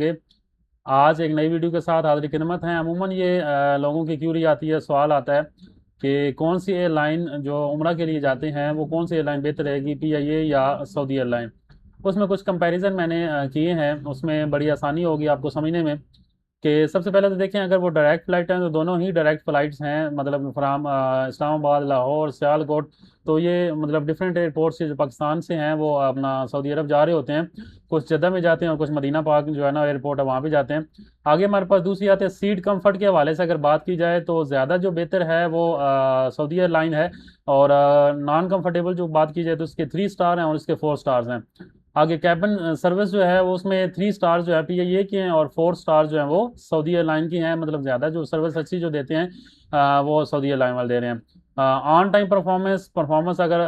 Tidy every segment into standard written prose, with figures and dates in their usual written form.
आज एक नई वीडियो के साथ हाजिर खिदमत हैं। अमूमन ये लोगों की क्यूरी आती है, सवाल आता है कि कौन सी एयरलाइन जो उम्रा के लिए जाते हैं वो कौन सी एयरलाइन बेहतर रहेगी, PIA या सऊदी एयरलाइन। उसमें कुछ कंपैरिजन मैंने किए हैं, उसमें बड़ी आसानी होगी आपको समझने में। कि सबसे पहले तो देखें, अगर वो डायरेक्ट फ़्लाइट हैं तो दोनों ही डायरेक्ट फ़्लाइट्स हैं, मतलब फ्राम इस्लामाबाद, लाहौर, सियालकोट। तो ये मतलब डिफरेंट एयरपोर्ट से जो पाकिस्तान से हैं वो अपना सऊदी अरब जा रहे होते हैं। कुछ जद्दा में जाते हैं और कुछ मदीना पाक जो है ना एयरपोर्ट है वहाँ पे जाते हैं। आगे हमारे पास दूसरी आती है सीट कंफर्ट के हवाले से। अगर बात की जाए तो ज़्यादा जो बेहतर है वो सऊदी एयरलाइन है। और नॉन कंफर्टेबल जो बात की जाए तो उसके 3 स्टार हैं और इसके 4 स्टार्स हैं। आगे कैबिन सर्विस जो है वो उसमें 3 स्टार जो है PIA के हैं और 4 स्टार जो है वो सऊदी एयरलाइन की हैं। मतलब ज़्यादा जो सर्विस अच्छी जो देते हैं वो सऊदी एयरलाइन वाले दे रहे हैं। ऑन टाइम परफॉर्मेंस परफॉर्मेंस अगर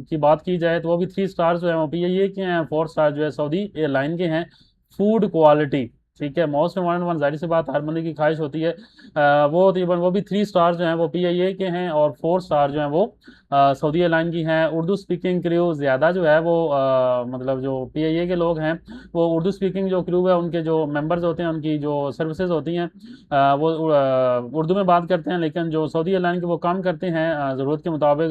की बात की जाए तो वो भी 3 स्टार जो है वो PIA के हैं, 4 स्टार जो है सऊदी एयरलाइन के हैं। फूड क्वालिटी, ठीक है, मोस्ट इम्पॉर्टेंट वन, जाहिर सी बात हर बंदे की ख्वाहिश होती है। वो तकरीबन वो भी 3 स्टार जो हैं वो PIA के हैं और 4 स्टार जो हैं वो सऊदी एयरलाइन की हैं। उर्दू स्पीकिंग क्रू ज़्यादा जो है वो मतलब जो PIA के लोग हैं वो उर्दू स्पीकिंग जो क्रू है उनके जो मेंबर्स होते हैं उनकी जो सर्विसेज होती हैं वो उर्दू में बात करते हैं। लेकिन जो सऊदी एयरलाइन के वो काम करते हैं ज़रूरत के मुताबिक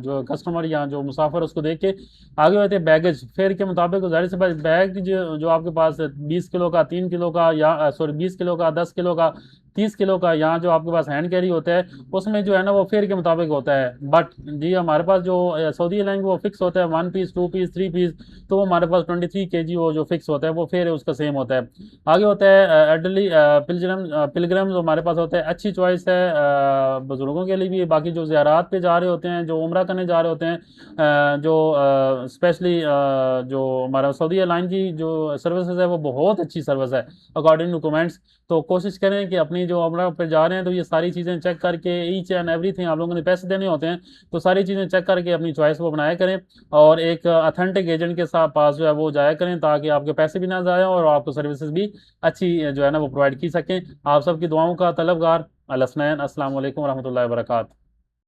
जो कस्टमर या जो मुसाफिर उसको देख के आगे होते हैं बैगेज फेयर के मुताबिक। जाहिर सी बात बैग जो आपके पास 20 किलो का, 3 किलो का, या सॉरी 20 किलो का, 10 किलो का, 30 किलो का, यहाँ जो आपके पास हैंड कैरी होता है उसमें जो है ना वो फेयर के मुताबिक होता है। बट जी हमारे पास जो सऊदी एयरलाइन वो फिक्स होता है, 1 पीस, 2 पीस, 3 पीस। तो वो हमारे पास 23 kg वो जो फिक्स होता है वो फेयर है, उसका सेम होता है। आगे होता है एडली पिलग्रम पिलग्रम जो हमारे पास होता है, अच्छी चॉइस है बुजुर्गों के लिए भी। बाकी जो ज़ियारात पे जा रहे होते हैं, जो उम्रा करने जा रहे होते हैं, जो स्पेशली जो हमारा सऊदी एयरलाइन की जो सर्विसेज है वो बहुत अच्छी सर्विस है अकॉर्डिंग टू कमेंट्स। तो कोशिश करें कि अपनी जो उम्रा पे जा रहे हैं तो ये सारी चीज़ें चेक करके, ईच एंड एवरीथिंग, आप लोगों ने पैसे देने होते हैं तो सारी चीज़ें चेक करके अपनी चॉइस वो बनाया करें। और एक अथेंटिक एजेंट के साथ पास जो है वो जाया करें ताकि आपके पैसे भी ना जाए और आपको सर्विसेज भी अच्छी जो है ना वो प्रोवाइड की सकें। आप सबकी दुआओं का तलबगार। अलसनैन। अस्सलाम वालेकुम रहमतुल्लाहि व बरकातहू।